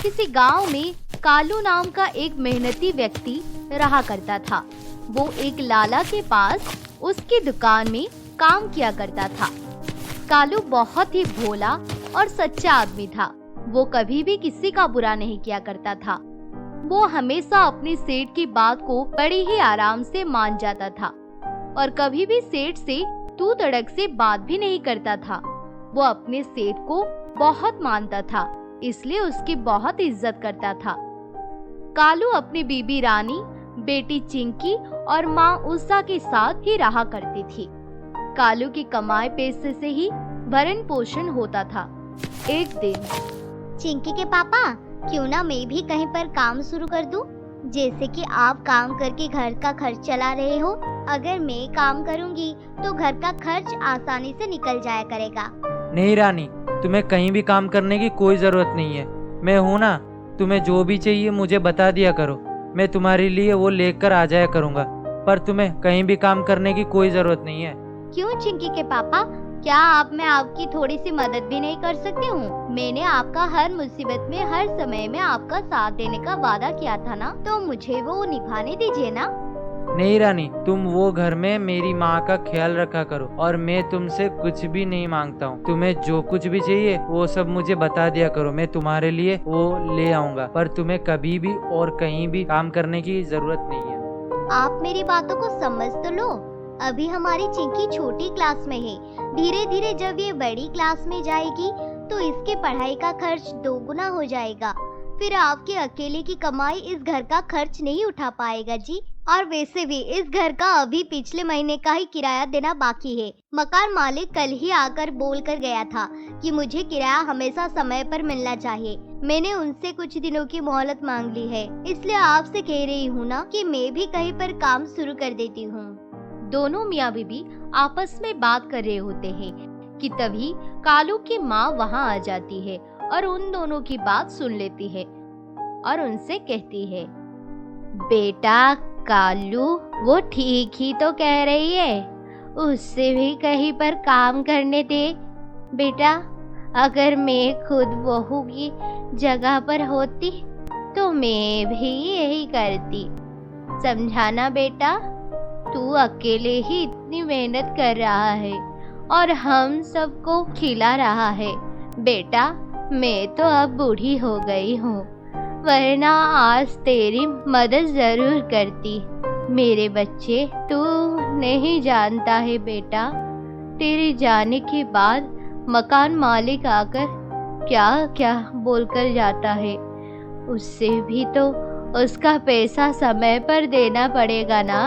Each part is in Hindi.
किसी गांव में कालू नाम का एक मेहनती व्यक्ति रहा करता था। वो एक लाला के पास उसकी दुकान में काम किया करता था। कालू बहुत ही भोला और सच्चा आदमी था। वो कभी भी किसी का बुरा नहीं किया करता था। वो हमेशा अपने सेठ की बात को बड़े ही आराम से मान जाता था और कभी भी सेठ से तू तड़क से बात भी नहीं करता था। वो अपने सेठ को बहुत मानता था, इसलिए उसकी बहुत इज्जत करता था। कालू अपनी बीबी रानी, बेटी चिंकी और माँ उषा के साथ ही रहा करती थी। कालू की कमाए पैसे से ही भरण पोषण होता था। एक दिन चिंकी के पापा, क्यों ना मैं भी कहीं पर काम शुरू कर दूं? जैसे कि आप काम करके घर का खर्च चला रहे हो, अगर मैं काम करूंगी तो घर का खर्च आसानी से निकल जाया करेगा। नहीं रानी, तुम्हें कहीं भी काम करने की कोई जरूरत नहीं है। मैं हूँ ना, तुम्हें जो भी चाहिए मुझे बता दिया करो, मैं तुम्हारे लिए वो लेकर आ जाया करूँगा। पर तुम्हें कहीं भी काम करने की कोई जरूरत नहीं है। क्यों चिंकी के पापा, क्या आप मैं आपकी थोड़ी सी मदद भी नहीं कर सकती हूँ? मैंने आपका हर मुसीबत में, हर समय में आपका साथ देने का वादा किया था ना, तो मुझे वो निभाने दीजिए ना। नहीं रानी, तुम वो घर में मेरी माँ का ख्याल रखा करो और मैं तुमसे कुछ भी नहीं मांगता हूँ। तुम्हें जो कुछ भी चाहिए वो सब मुझे बता दिया करो, मैं तुम्हारे लिए वो ले आऊँगा। पर तुम्हें कभी भी और कहीं भी काम करने की जरूरत नहीं है। आप मेरी बातों को समझ तो लो। अभी हमारी चिंकी छोटी क्लास में है। धीरे धीरे जब ये बड़ी क्लास में जाएगी तो इसके पढ़ाई का खर्च दोगुना हो जाएगा। फिर आपके अकेले की कमाई इस घर का खर्च नहीं उठा पाएगा जी। और वैसे भी इस घर का अभी पिछले महीने का ही किराया देना बाकी है। मकान मालिक कल ही आकर बोल कर गया था कि मुझे किराया हमेशा समय पर मिलना चाहिए। मैंने उनसे कुछ दिनों की मोहलत मांग ली है, इसलिए आपसे कह रही हूँ ना कि मैं भी कहीं पर काम शुरू कर देती हूँ। दोनों मियाँ बीबी आपस में बात कर रहे होते हैं कि तभी कालू की माँ वहाँ आ जाती है और उन दोनों की बात सुन लेती है और उनसे कहती है, बेटा कालू वो ठीक ही तो कह रही है, उससे भी कहीं पर काम करने दे। बेटा, अगर मैं खुद बहू की जगह पर होती तो मैं भी यही करती। समझाना बेटा, तू अकेले ही इतनी मेहनत कर रहा है और हम सबको खिला रहा है। बेटा, मैं तो अब बूढ़ी हो गई हूँ, वरना आज तेरी मदद जरूर करती। मेरे बच्चे, तू नहीं जानता है बेटा, तेरे जाने के बाद मकान मालिक आकर क्या क्या बोलकर जाता है। उससे भी तो उसका पैसा समय पर देना पड़ेगा ना।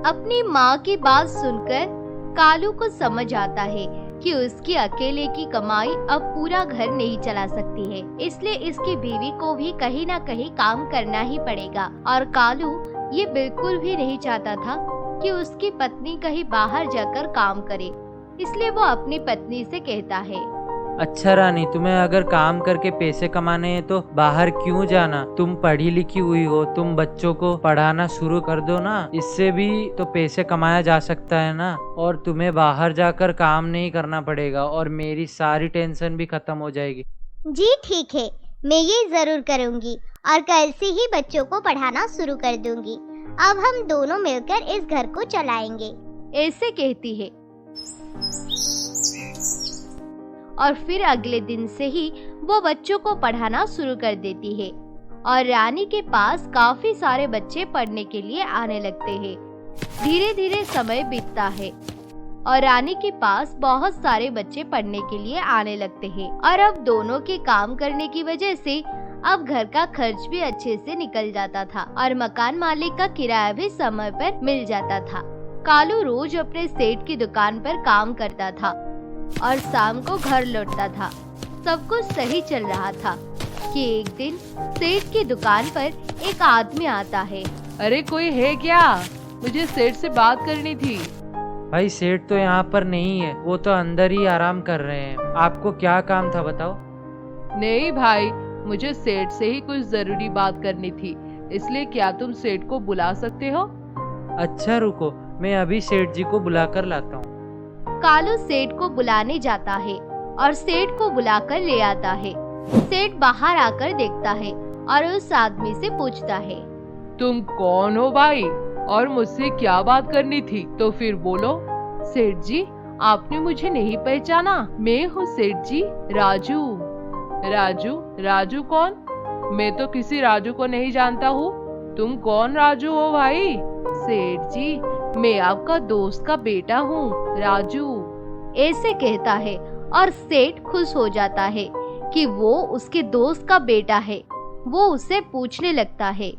अपनी माँ की बात सुनकर कालू को समझ आता है कि उसकी अकेले की कमाई अब पूरा घर नहीं चला सकती है, इसलिए इसकी बीवी को भी कहीं ना कहीं काम करना ही पड़ेगा। और कालू ये बिल्कुल भी नहीं चाहता था कि उसकी पत्नी कहीं बाहर जाकर काम करे, इसलिए वो अपनी पत्नी से कहता है, अच्छा रानी, तुम्हें अगर काम करके पैसे कमाने हैं तो बाहर क्यों जाना? तुम पढ़ी लिखी हुई हो, तुम बच्चों को पढ़ाना शुरू कर दो ना, इससे भी तो पैसे कमाया जा सकता है ना। और तुम्हें बाहर जाकर काम नहीं करना पड़ेगा और मेरी सारी टेंशन भी खत्म हो जाएगी। जी ठीक है, मैं ये जरूर करूँगी और कल से ही बच्चों को पढ़ाना शुरू कर दूंगी। अब हम दोनों मिलकर इस घर को चलाएंगे। ऐसे कहती है। और फिर अगले दिन से ही वो बच्चों को पढ़ाना शुरू कर देती है और रानी के पास काफी सारे बच्चे पढ़ने के लिए आने लगते हैं। धीरे धीरे समय बीतता है और रानी के पास बहुत सारे बच्चे पढ़ने के लिए आने लगते हैं और अब दोनों के काम करने की वजह से अब घर का खर्च भी अच्छे से निकल जाता था और मकान मालिक का किराया भी समय पर मिल जाता था। कालू रोज अपने सेठ की दुकान पर काम करता था और शाम को घर लौटता था। सब कुछ सही चल रहा था कि एक दिन सेठ की दुकान पर एक आदमी आता है। अरे कोई है क्या? मुझे सेठ से बात करनी थी। भाई सेठ तो यहाँ पर नहीं है, वो तो अंदर ही आराम कर रहे हैं। आपको क्या काम था बताओ? नहीं भाई, मुझे सेठ से ही कुछ जरूरी बात करनी थी, इसलिए क्या तुम सेठ को बुला सकते हो? अच्छा रुको, मैं अभी सेठ जी को बुला कर लाता हूँ। कालू सेठ को बुलाने जाता है और सेठ को बुलाकर ले आता है। सेठ बाहर आकर देखता है और उस आदमी से पूछता है, तुम कौन हो भाई और मुझसे क्या बात करनी थी? तो फिर बोलो। सेठ जी, आपने मुझे नहीं पहचाना? मैं हूँ सेठ जी, राजू। राजू? राजू कौन? मैं तो किसी राजू को नहीं जानता हूँ। तुम कौन राजू हो भाई? सेठ जी, मैं आपका दोस्त का बेटा हूँ, राजू। ऐसे कहता है और सेठ खुश हो जाता है कि वो उसके दोस्त का बेटा है। वो उससे पूछने लगता है,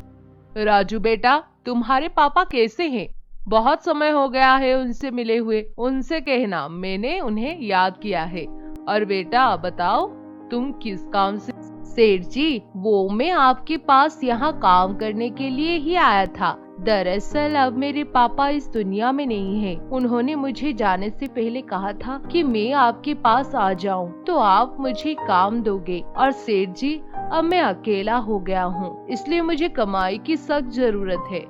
राजू बेटा, तुम्हारे पापा कैसे हैं? बहुत समय हो गया है उनसे मिले हुए। उनसे कहना मैंने उन्हें याद किया है। और बेटा बताओ, तुम किस काम से? सेठ जी, वो मैं आपके पास यहाँ काम करने के लिए ही आया था। दरअसल अब मेरे पापा इस दुनिया में नहीं हैं। उन्होंने मुझे जाने से पहले कहा था कि मैं आपके पास आ जाऊं तो आप मुझे काम दोगे। और सेठ जी, अब मैं अकेला हो गया हूँ, इसलिए मुझे कमाई की सख्त जरूरत है।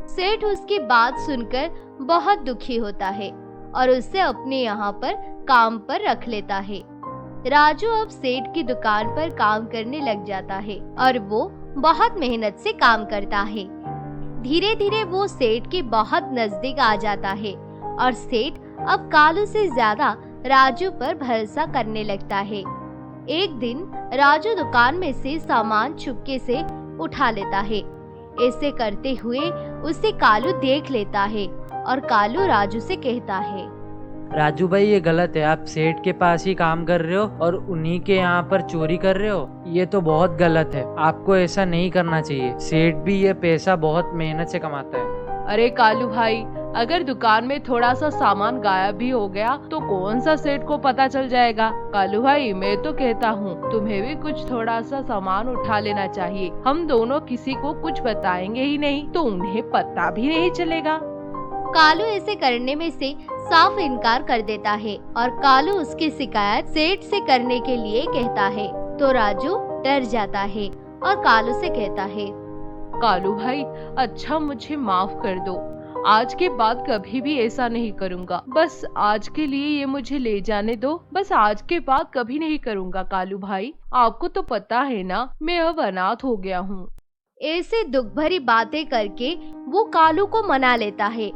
सेठ उसकी बात सुनकर बहुत दुखी होता है और उसे अपने यहाँ पर काम पर रख लेता है। राजू अब सेठ की दुकान पर काम करने लग जाता है और वो बहुत मेहनत से काम करता है। धीरे धीरे वो सेठ के बहुत नजदीक आ जाता है और सेठ अब कालू से ज्यादा राजू पर भरोसा करने लगता है। एक दिन राजू दुकान में से सामान चुपके से उठा लेता है। ऐसे करते हुए उसे कालू देख लेता है और कालू राजू से कहता है, राजू भाई, ये गलत है। आप सेठ के पास ही काम कर रहे हो और उन्हीं के यहाँ पर चोरी कर रहे हो। ये तो बहुत गलत है। आपको ऐसा नहीं करना चाहिए। सेठ भी ये पैसा बहुत मेहनत से कमाता है। अरे कालू भाई, अगर दुकान में थोड़ा सा सामान गायब भी हो गया तो कौन सा सेठ को पता चल जाएगा? कालू भाई, मैं तो कहता हूँ तुम्हें भी कुछ थोड़ा सा सामान उठा लेना चाहिए। हम दोनों किसी को कुछ बताएंगे ही नहीं तो उन्हें पता भी नहीं चलेगा। कालू ऐसे करने में से साफ इनकार कर देता है और कालू उसकी शिकायत सेठ से करने के लिए कहता है तो राजू डर जाता है और कालू से कहता है, कालू भाई, अच्छा मुझे माफ कर दो। आज के बाद कभी भी ऐसा नहीं करूँगा। बस आज के लिए ये मुझे ले जाने दो। बस आज के बाद कभी नहीं करूँगा। कालू भाई, आपको तो पता है ना, मैं अब अनाथ हो गया हूँ। ऐसे दुख भरी बातें करके वो कालू को मना लेता है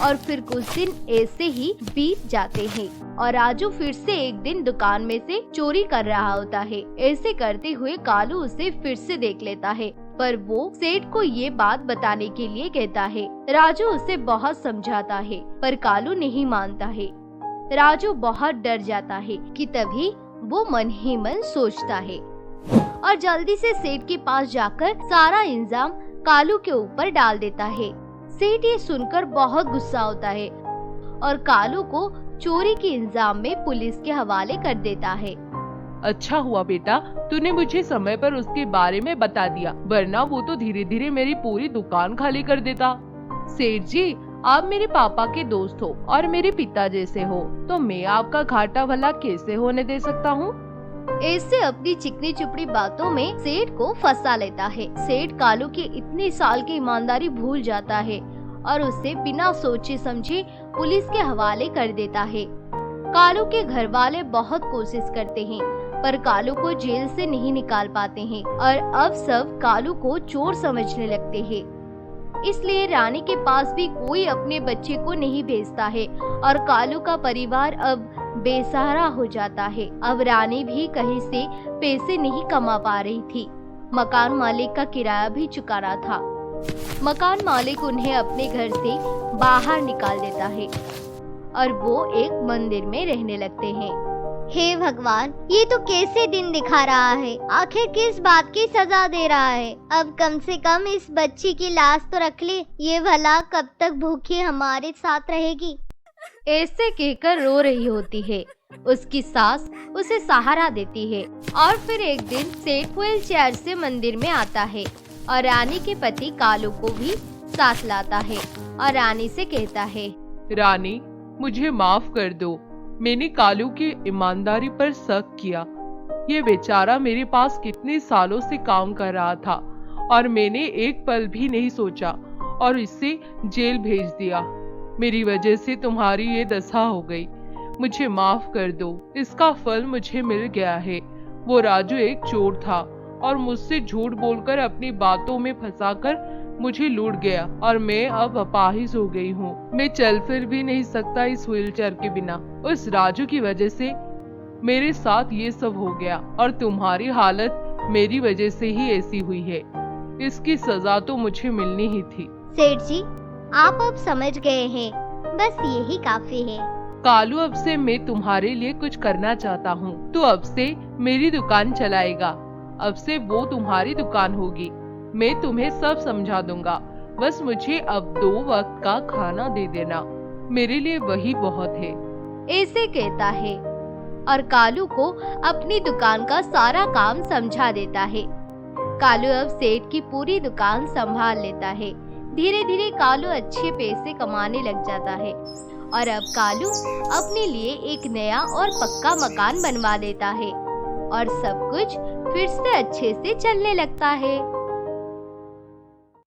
और फिर कुछ दिन ऐसे ही बीत जाते हैं और राजू फिर से एक दिन दुकान में से चोरी कर रहा होता है। ऐसे करते हुए कालू उसे फिर से देख लेता है पर वो सेठ को ये बात बताने के लिए कहता है। राजू उसे बहुत समझाता है पर कालू नहीं मानता है। राजू बहुत डर जाता है कि तभी वो मन ही मन सोचता है और जल्दी से सेठ के पास जाकर सारा इंजाम कालू के ऊपर डाल देता है। सेठ ये सुनकर बहुत गुस्सा होता है और कालू को चोरी के इंजाम में पुलिस के हवाले कर देता है। अच्छा हुआ बेटा, तूने मुझे समय पर उसके बारे में बता दिया, वरना वो तो धीरे धीरे मेरी पूरी दुकान खाली कर देता। सेठ जी, आप मेरे पापा के दोस्त हो और मेरे पिता जैसे हो, तो मैं आपका घाटा भला कैसे होने दे सकता हूँ? ऐसे अपनी चिकनी चुपड़ी बातों में सेठ को फंसा लेता है। सेठ कालू की इतने साल की ईमानदारी भूल जाता है और उसे बिना सोचे समझे पुलिस के हवाले कर देता है। कालू के घर वाले बहुत कोशिश करते हैं पर कालू को जेल से नहीं निकाल पाते हैं और अब सब कालू को चोर समझने लगते हैं। इसलिए रानी के पास भी कोई अपने बच्चे को नहीं भेजता है और कालू का परिवार अब बेसहारा हो जाता है। अब रानी भी कहीं से पैसे नहीं कमा पा रही थी। मकान मालिक का किराया भी चुकाना था। मकान मालिक उन्हें अपने घर से बाहर निकाल देता है और वो एक मंदिर में रहने लगते हैं। हे भगवान, ये तो कैसे दिन दिखा रहा है। आखिर किस बात की सजा दे रहा है। अब कम से कम इस बच्ची की लाश तो रख ले। ये भला कब तक भूखी हमारे साथ रहेगी। ऐसे कहकर रो रही होती है। उसकी सास उसे सहारा देती है और फिर एक दिन सेठ व्हील चेयर से मंदिर में आता है और रानी के पति कालू को भी साथ लाता है और रानी से कहता है, रानी, मुझे माफ कर दो। मैंने कालू की ईमानदारी पर शक किया। ये बेचारा मेरे पास कितने सालों से काम कर रहा था और मैंने एक पल भी नहीं सोचा और इसे जेल भेज दिया। मेरी वजह से तुम्हारी ये दशा हो गई। मुझे माफ कर दो, इसका फल मुझे मिल गया है। वो राजू एक चोर था और मुझसे झूठ बोलकर अपनी बातों में फंसाकर मुझे लूट गया और मैं अब अपाहिज हो गई हूँ। मैं चल फिर भी नहीं सकता इस व्हीलचेयर के बिना। उस राजू की वजह से मेरे साथ ये सब हो गया और तुम्हारी हालत मेरी वजह से ही ऐसी हुई है। इसकी सजा तो मुझे मिलनी ही थी। सेठ जी, आप अब समझ गए हैं, बस यही काफी है। कालू, अब से मैं तुम्हारे लिए कुछ करना चाहता हूँ। तू अब से मेरी दुकान चलाएगा। अब से वो तुम्हारी दुकान होगी। मैं तुम्हें सब समझा दूंगा। बस मुझे अब 2 वक्त का खाना दे देना, मेरे लिए वही बहुत है। ऐसे कहता है और कालू को अपनी दुकान का सारा काम समझा देता है। कालू अब सेठ की पूरी दुकान संभाल लेता है। धीरे धीरे कालू अच्छे पैसे कमाने लग जाता है और अब कालू अपने लिए एक नया और पक्का मकान बनवा देता है और सब कुछ फिर से अच्छे से चलने लगता है।